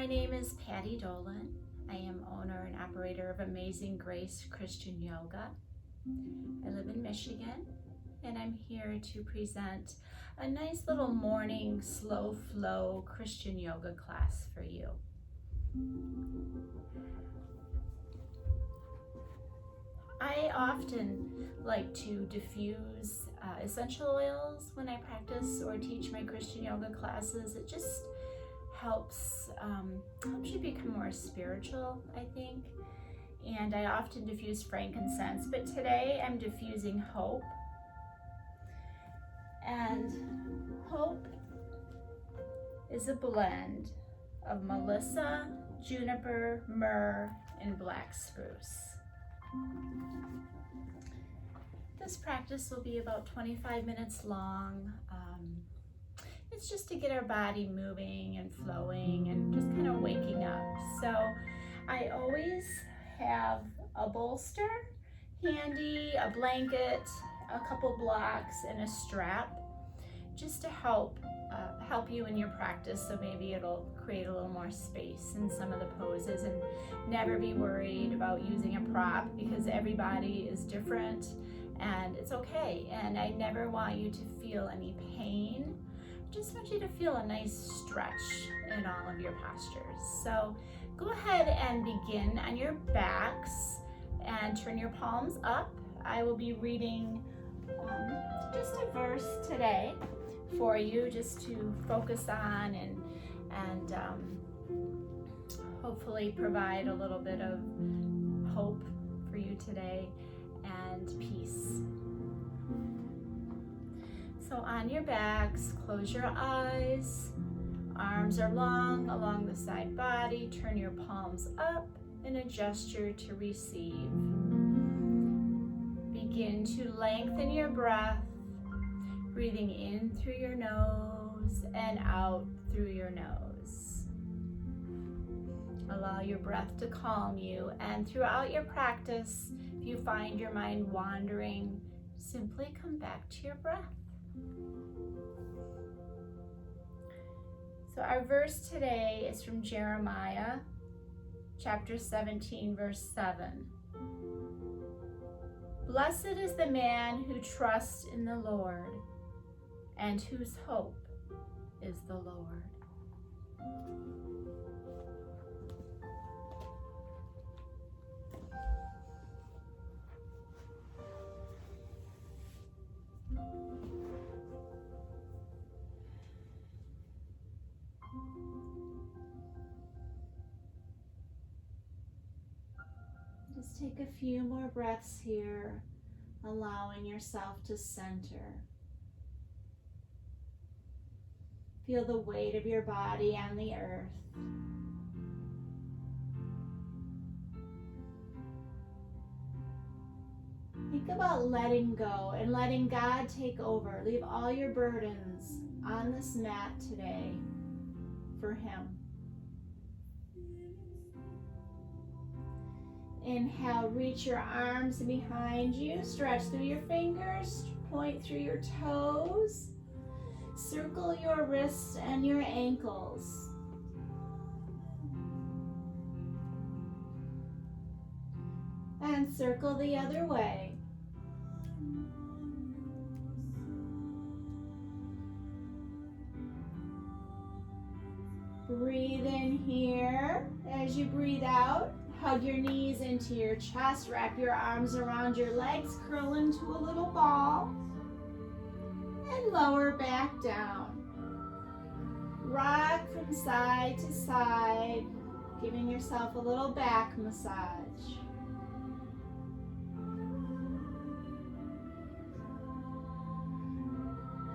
My name is Patti Dolan. I am owner and operator of Amazing Grace Christian Yoga. I live in Michigan, and I'm here to present a nice little morning slow flow Christian yoga class for you. I often like to diffuse essential oils when I practice or teach my Christian yoga classes. It just helps you become more spiritual, I think. And I often diffuse frankincense, but today I'm diffusing hope. And hope is a blend of melissa, juniper, myrrh, and black spruce. This practice will be about 25 minutes long. It's just to get our body moving and flowing and just kind of waking up. So I always have a bolster handy, a blanket, a couple blocks, and a strap just to help you in your practice. So maybe it'll create a little more space in some of the poses, and never be worried about using a prop because everybody is different and it's okay. And I never want you to feel any pain. I just want you to feel a nice stretch in all of your postures. So go ahead and begin on your backs and turn your palms up. I will be reading just a verse today for you just to focus on and hopefully provide a little bit of hope for you today and peace. So on your backs, close your eyes. Arms are long along the side body. Turn your palms up in a gesture to receive. Begin to lengthen your breath, breathing in through your nose and out through your nose. Allow your breath to calm you, and throughout your practice, if you find your mind wandering, simply come back to your breath. So our verse today is from Jeremiah chapter 17, verse 7. Blessed is the man who trusts in the Lord and whose hope is the Lord. Just take a few more breaths here, allowing yourself to center. Feel the weight of your body on the earth. Think about letting go and letting God take over. Leave all your burdens on this mat today for Him. Inhale, reach your arms behind you, stretch through your fingers, point through your toes, circle your wrists and your ankles. And circle the other way. Breathe in here. As you breathe out, hug your knees into your chest, wrap your arms around your legs, curl into a little ball, and lower back down. Rock from side to side, giving yourself a little back massage.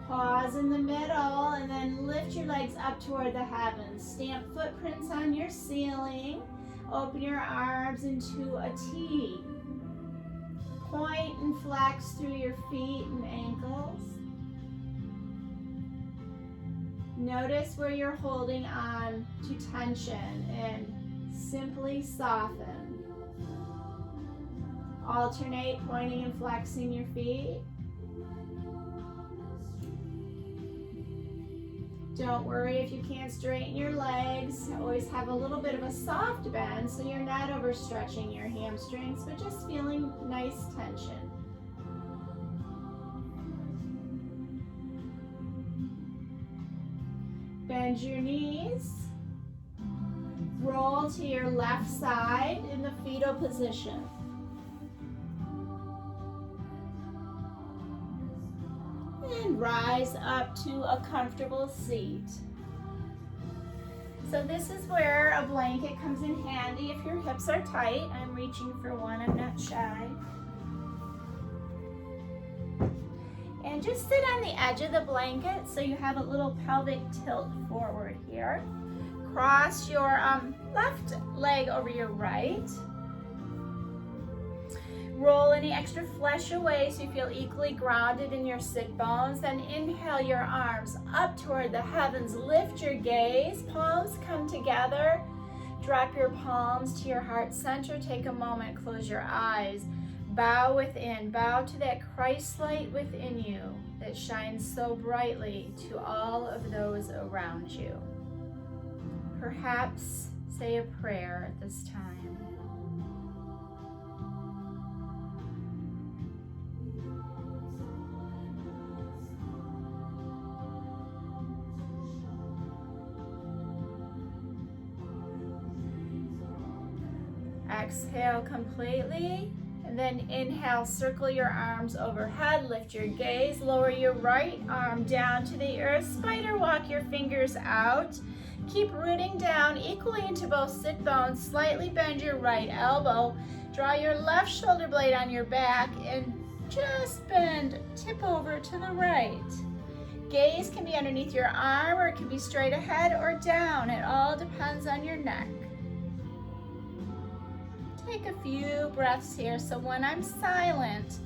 Pause in the middle and then lift your legs up toward the heavens. Stamp footprints on your ceiling. Open your arms into a T. Point and flex through your feet and ankles. Notice where you're holding on to tension and simply soften. Alternate pointing and flexing your feet. Don't worry if you can't straighten your legs. Always have a little bit of a soft bend so you're not overstretching your hamstrings, but just feeling nice tension. Bend your knees. Roll to your left side in the fetal position. And rise up to a comfortable seat. So this is where a blanket comes in handy if your hips are tight. I'm reaching for one, I'm not shy. And just sit on the edge of the blanket so you have a little pelvic tilt forward here. Cross your left leg over your right. Roll any extra flesh away so you feel equally grounded in your sit bones. Then inhale your arms up toward the heavens. Lift your gaze. Palms come together. Drop your palms to your heart center. Take a moment. Close your eyes. Bow within. Bow to that Christ light within you that shines so brightly to all of those around you. Perhaps say a prayer at this time. Exhale completely, and then inhale, circle your arms overhead, lift your gaze, lower your right arm down to the earth, spider walk your fingers out. Keep rooting down equally into both sit bones. Slightly bend your right elbow. Draw your left shoulder blade on your back and just bend, tip over to the right. Gaze can be underneath your arm or it can be straight ahead or down. It all depends on your neck. Take a few breaths here. So when I'm silent,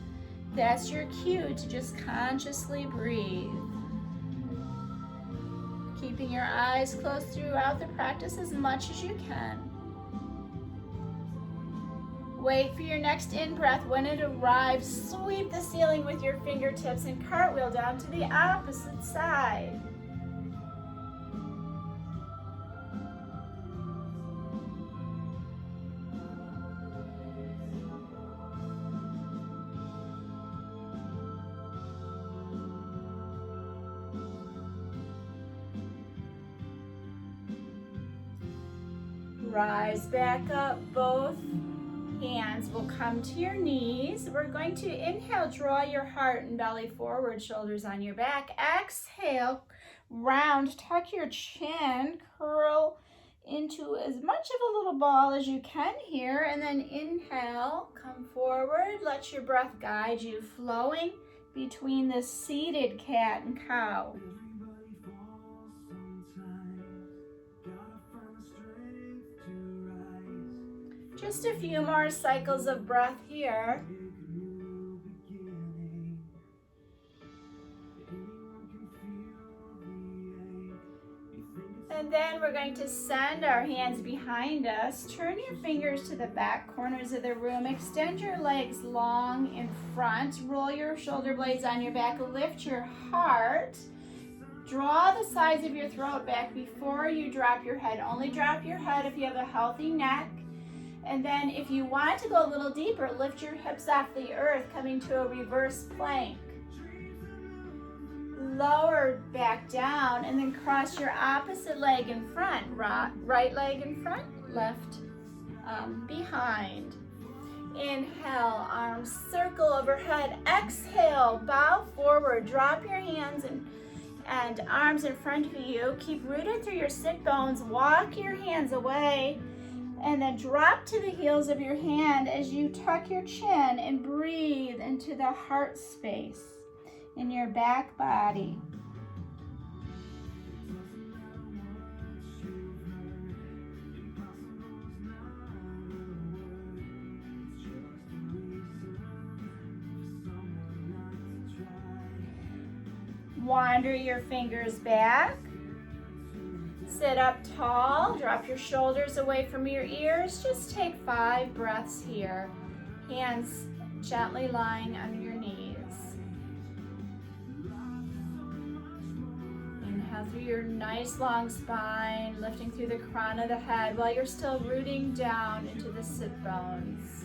that's your cue to just consciously breathe. Keeping your eyes closed throughout the practice as much as you can. Wait for your next in-breath. When it arrives, sweep the ceiling with your fingertips and cartwheel down to the opposite side. Rise back up. Both hands will come to your knees. We're going to inhale, draw your heart and belly forward, shoulders on your back. Exhale, round, tuck your chin, curl into as much of a little ball as you can here. And then inhale, come forward. Let your breath guide you, flowing between the seated cat and cow. Just a few more cycles of breath here. And then we're going to send our hands behind us. Turn your fingers to the back corners of the room. Extend your legs long in front. Roll your shoulder blades on your back. Lift your heart. Draw the sides of your throat back before you drop your head. Only drop your head if you have a healthy neck. And then if you want to go a little deeper, lift your hips off the earth, coming to a reverse plank. Lower back down and then cross your opposite leg in front. Right leg in front, left behind. Inhale, arms circle overhead. Exhale, bow forward. Drop your hands and arms in front of you. Keep rooted through your sit bones. Walk your hands away. And then drop to the heels of your hand as you tuck your chin and breathe into the heart space in your back body. Wander your fingers back. Sit up tall, drop your shoulders away from your ears. Just take 5 breaths here. Hands gently lying under your knees. Inhale through your nice long spine, lifting through the crown of the head while you're still rooting down into the sit bones.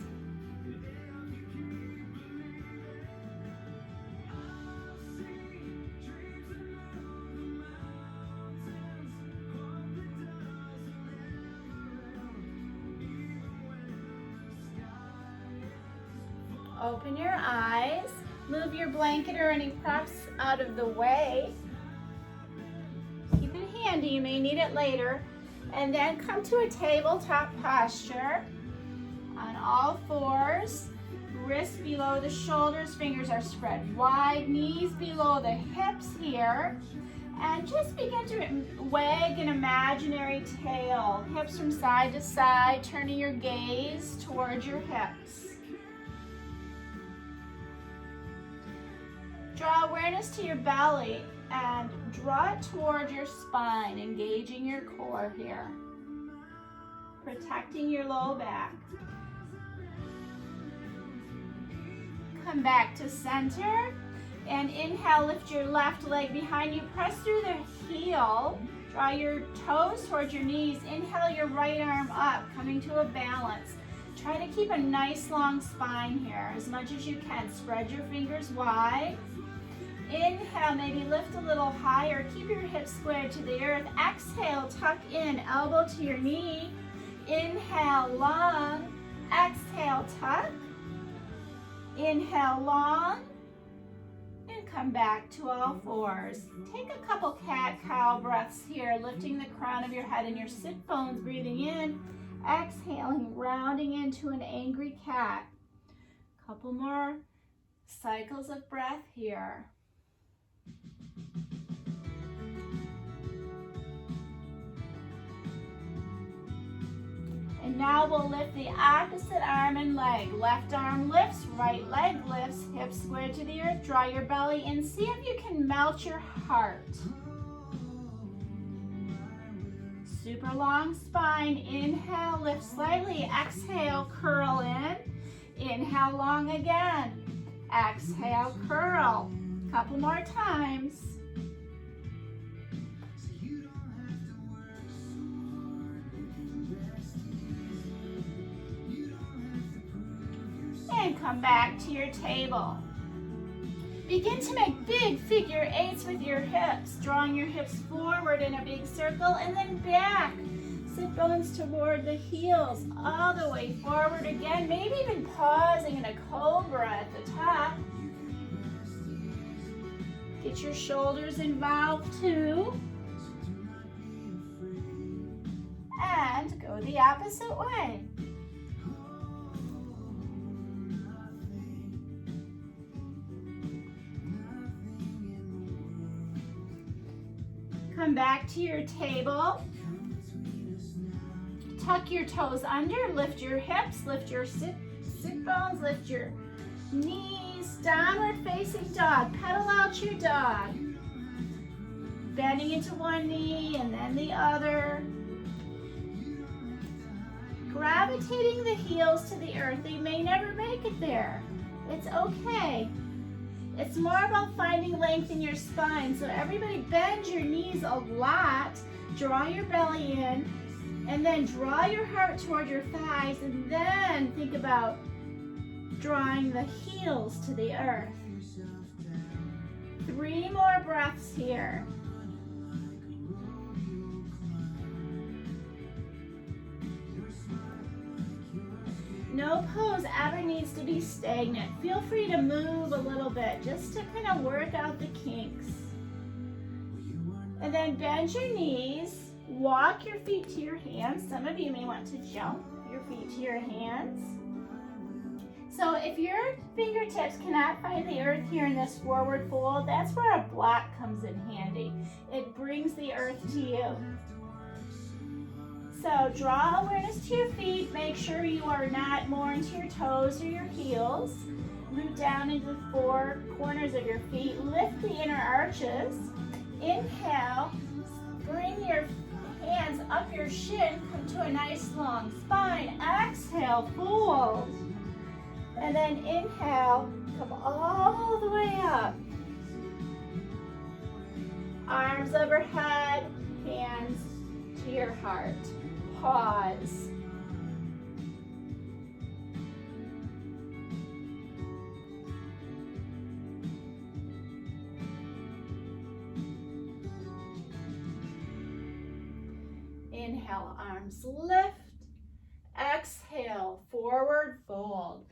Open your eyes, move your blanket or any props out of the way. Keep it handy, you may need it later. And then come to a tabletop posture on all fours. Wrists below the shoulders, fingers are spread wide, knees below the hips here. And just begin to wag an imaginary tail, hips from side to side, turning your gaze towards your hips. Draw awareness to your belly and draw it toward your spine, engaging your core here, protecting your low back. Come back to center and inhale, lift your left leg behind you, press through the heel, draw your toes towards your knees, inhale your right arm up, coming to a balance. Try to keep a nice long spine here as much as you can. Spread your fingers wide. Inhale, maybe lift a little higher. Keep your hips squared to the earth. Exhale, tuck in, elbow to your knee. Inhale, long. Exhale, tuck. Inhale, long. And come back to all fours. Take a couple cat-cow breaths here, lifting the crown of your head and your sit bones, breathing in. Exhaling, rounding into an angry cat. Couple more cycles of breath here. And now we'll lift the opposite arm and leg. Left arm lifts, right leg lifts, hips squared to the earth. Draw your belly in. See if you can melt your heart. Super long spine. Inhale, lift slightly. Exhale, curl in. Inhale, long again. Exhale, curl. Couple more times. And come back to your table. Begin to make big figure eights with your hips, drawing your hips forward in a big circle and then back. Sit bones toward the heels, all the way forward again, maybe even pausing in a cobra at the top. Get your shoulders involved too. And go the opposite way. Come back to your table. Tuck your toes under, lift your hips, lift your sit bones, lift your knees, downward facing dog. Pedal out your dog. Bending into one knee and then the other. Gravitating the heels to the earth. They may never make it there. It's okay. It's more about finding length in your spine. So everybody bend your knees a lot. Draw your belly in. And then draw your heart toward your thighs. And then think about drawing the heels to the earth. 3 more breaths here. No pose ever needs to be stagnant. Feel free to move a little bit just to kind of work out the kinks. And then bend your knees, walk your feet to your hands. Some of you may want to jump your feet to your hands. So if your fingertips cannot find the earth here in this forward fold, that's where a block comes in handy. It brings the earth to you. So draw awareness to your feet. Make sure you are not more into your toes or your heels. Root down into the 4 corners of your feet. Lift the inner arches. Inhale. Bring your hands up your shin. Come to a nice long spine. Exhale, fold. And then inhale. Come all the way up. Arms overhead, hands to your heart. Pause. Inhale, arms lift. Exhale, forward fold.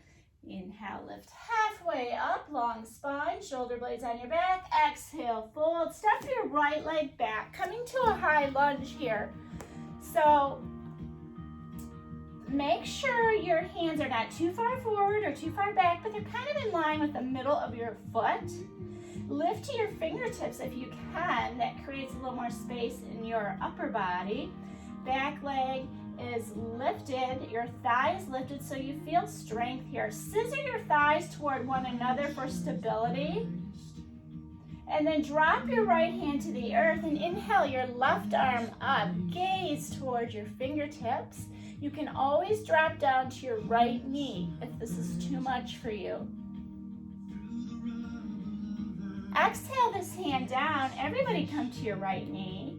Inhale, lift halfway up, long spine, shoulder blades on your back. Exhale, fold. Step your right leg back, coming to a high lunge here. So make sure your hands are not too far forward or too far back, but they're kind of in line with the middle of your foot. Lift to your fingertips if you can. That creates a little more space in your upper body. Back leg is lifted, your thigh is lifted so you feel strength here. Scissor your thighs toward one another for stability. And then drop your right hand to the earth and inhale your left arm up. Gaze towards your fingertips. You can always drop down to your right knee if this is too much for you. Exhale this hand down. Everybody come to your right knee.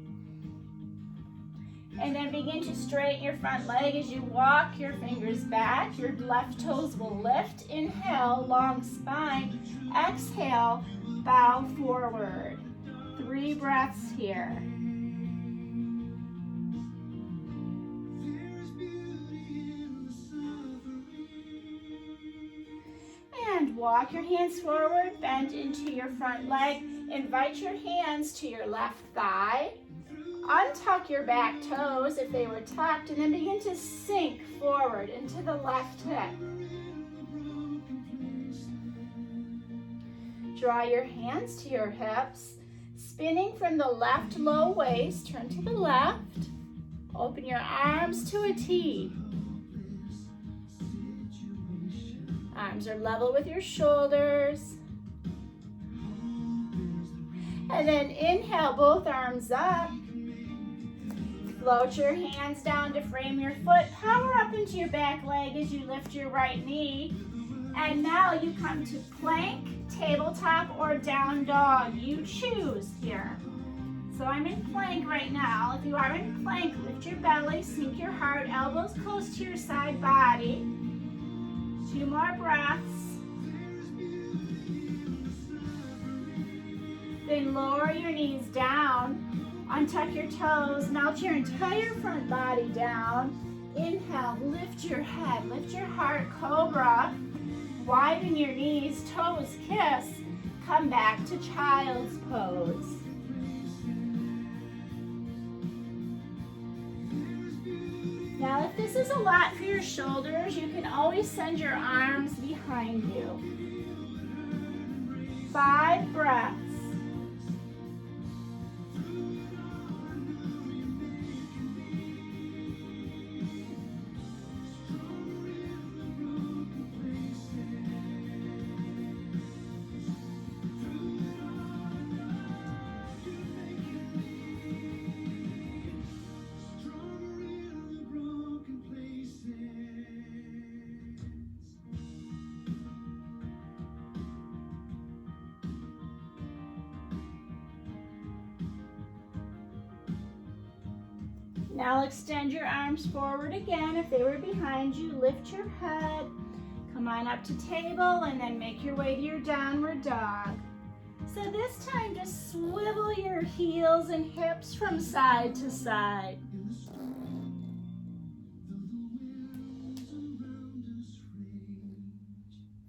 And then begin to straighten your front leg as you walk your fingers back. Your left toes will lift. Inhale, long spine. Exhale, bow forward. 3 breaths here. And walk your hands forward, bend into your front leg. Invite your hands to your left thigh. Untuck your back toes if they were tucked, and then begin to sink forward into the left hip. Draw your hands to your hips, spinning from the left low waist, turn to the left. Open your arms to a T. Arms are level with your shoulders. And then inhale, both arms up. Float your hands down to frame your foot. Power up into your back leg as you lift your right knee. And now you come to plank, tabletop, or down dog. You choose here. So I'm in plank right now. If you are in plank, lift your belly, sink your heart, elbows close to your side body. 2 more breaths. Then lower your knees down. Untuck your toes, melt your entire front body down. Inhale, lift your head, lift your heart, cobra. Widen your knees, toes kiss. Come back to child's pose. Now, if this is a lot for your shoulders, you can always send your arms behind you. 5 breaths. Now extend your arms forward again. If they were behind you, lift your head. Come on up to table and then make your way to your downward dog. So this time just swivel your heels and hips from side to side.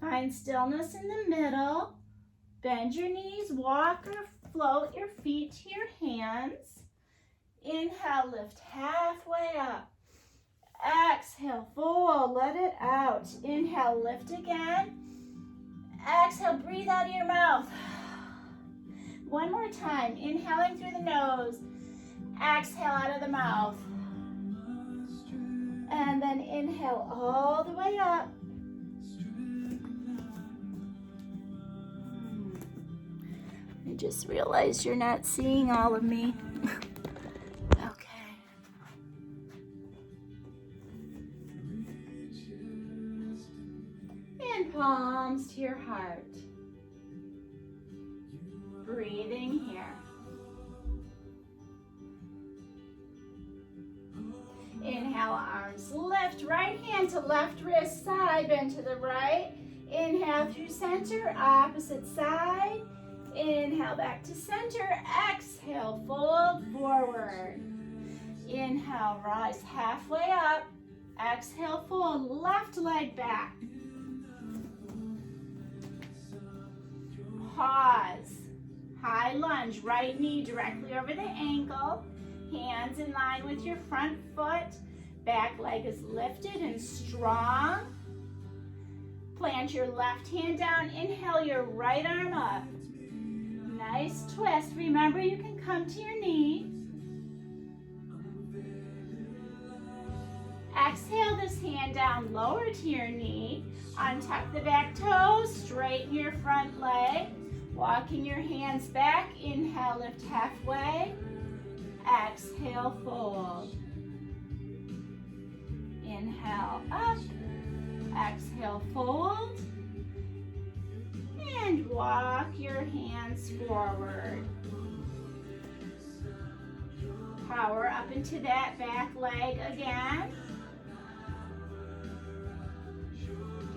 Find stillness in the middle. Bend your knees, walk or float your feet to your hands. Inhale, lift halfway up. Exhale, fold, let it out. Inhale, lift again. Exhale, breathe out of your mouth. One more time, inhaling through the nose. Exhale out of the mouth. And then inhale all the way up. I just realized you're not seeing all of me. Palms to your heart. Breathing here. Inhale, arms lift. Right hand to left wrist, side bend to the right. Inhale through center, opposite side. Inhale back to center. Exhale, fold forward. Inhale, rise halfway up. Exhale, fold, left leg back. Pause. High lunge, right knee directly over the ankle. Hands in line with your front foot. Back leg is lifted and strong. Plant your left hand down. Inhale your right arm up. Nice twist. Remember, you can come to your knees. Exhale this hand down, lower to your knee. Untuck the back toes, straighten your front leg. Walking your hands back. Inhale, lift halfway. Exhale, fold. Inhale, up. Exhale, fold. And walk your hands forward. Power up into that back leg again.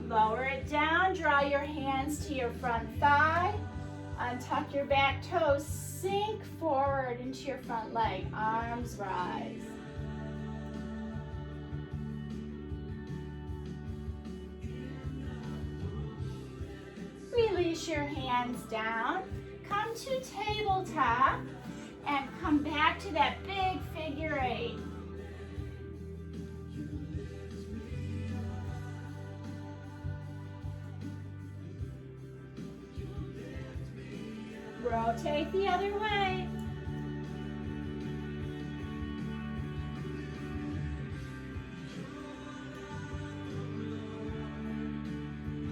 Lower it down, draw your hands to your front thigh. Untuck your back toes, sink forward into your front leg. Arms rise. Release your hands down. Come to tabletop and come back to that big figure eight. Rotate the other way.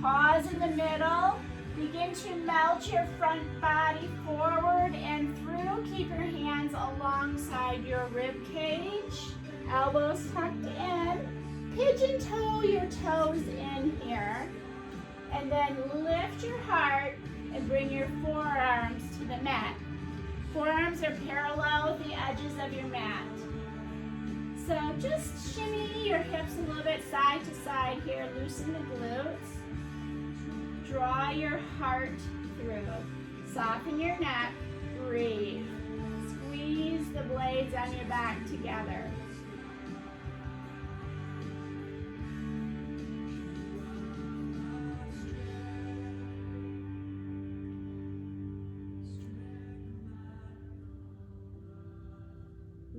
Pause in the middle. Begin to melt your front body forward and through. Keep your hands alongside your rib cage. Elbows tucked in. Pigeon toe your toes in here. And then lift your heart and bring your forearms to the mat. Forearms are parallel with the edges of your mat. So just shimmy your hips a little bit side to side here. Loosen the glutes. Draw your heart through. Soften your neck. Breathe. Squeeze the blades on your back together.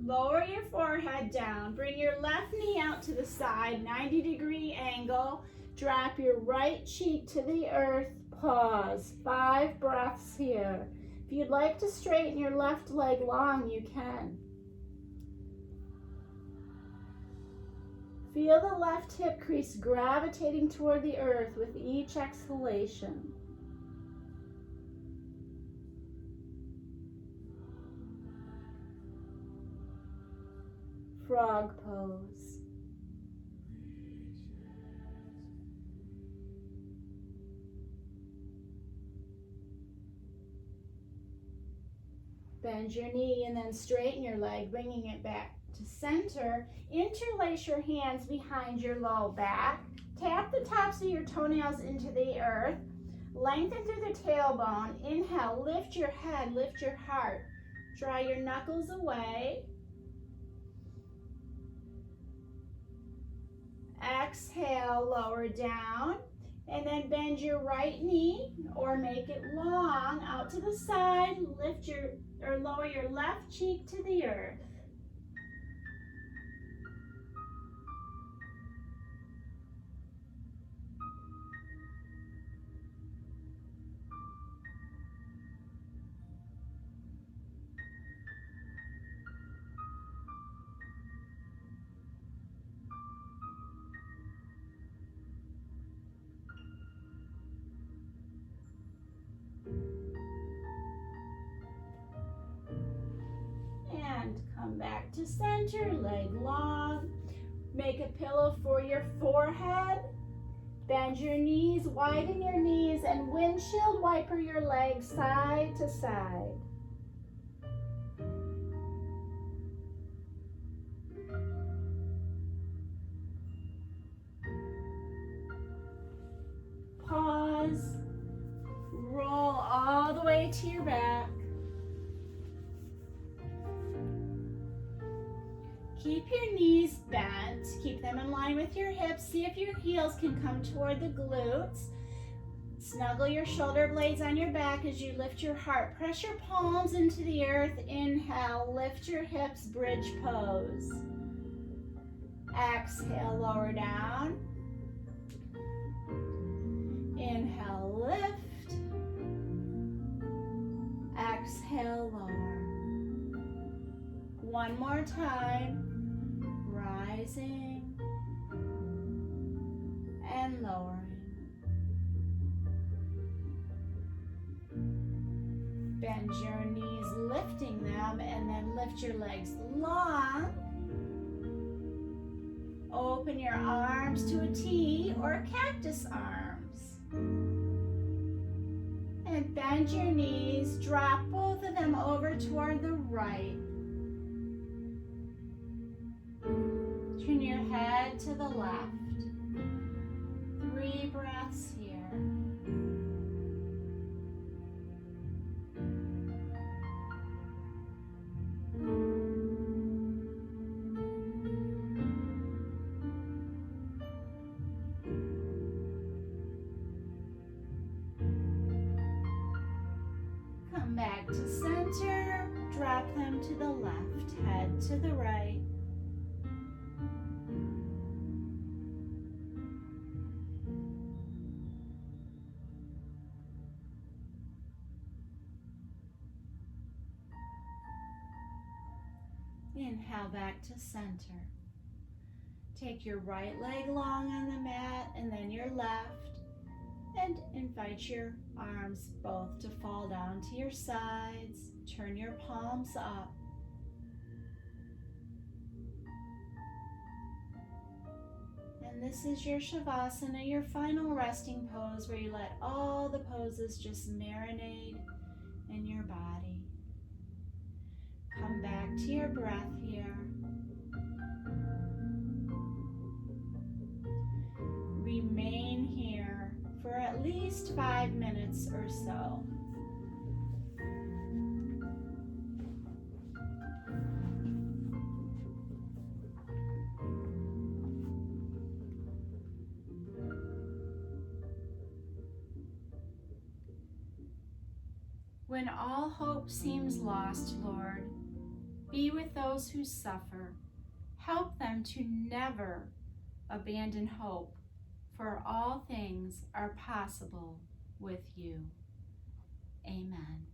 Lower your forehead down. Bring your left knee out to the side, 90-degree angle. Drop your right cheek to the earth. Pause. 5 breaths here. If you'd like to straighten your left leg long, you can. Feel the left hip crease gravitating toward the earth with each exhalation. Frog pose. Bend your knee and then straighten your leg, bringing it back to center. Interlace your hands behind your low back. Tap the tops of your toenails into the earth. Lengthen through the tailbone. Inhale, lift your head, lift your heart. Draw your knuckles away. Exhale, lower down. And then bend your right knee or make it long out to the side. Lift your or lower your left cheek to the earth. Come back to center, leg long. Make a pillow for your forehead. Bend your knees, widen your knees, and windshield wiper your legs side to side. Pause. Roll all the way to your back. Keep your knees bent. Keep them in line with your hips. See if your heels can come toward the glutes. Snuggle your shoulder blades on your back as you lift your heart. Press your palms into the earth. Inhale, lift your hips, bridge pose. Exhale, lower down. Inhale, lift. Exhale, lower. One more time. Rising and lowering. Bend your knees, lifting them, and then lift your legs long. Open your arms to a T or cactus arms. And bend your knees, drop both of them over toward the right. Turn your head to the left. 3 breaths here. Come back to center. Drop them to the left. Head to the right. Inhale back to center. Take your right leg long on the mat and then your left, and invite your arms both to fall down to your sides. Turn your palms up. And this is your Shavasana, your final resting pose where you let all the poses just marinate in your body. Come back to your breath here. Remain here for at least 5 minutes or so. When all hope seems lost, Lord, be with those who suffer. Help them to never abandon hope, for all things are possible with you. Amen.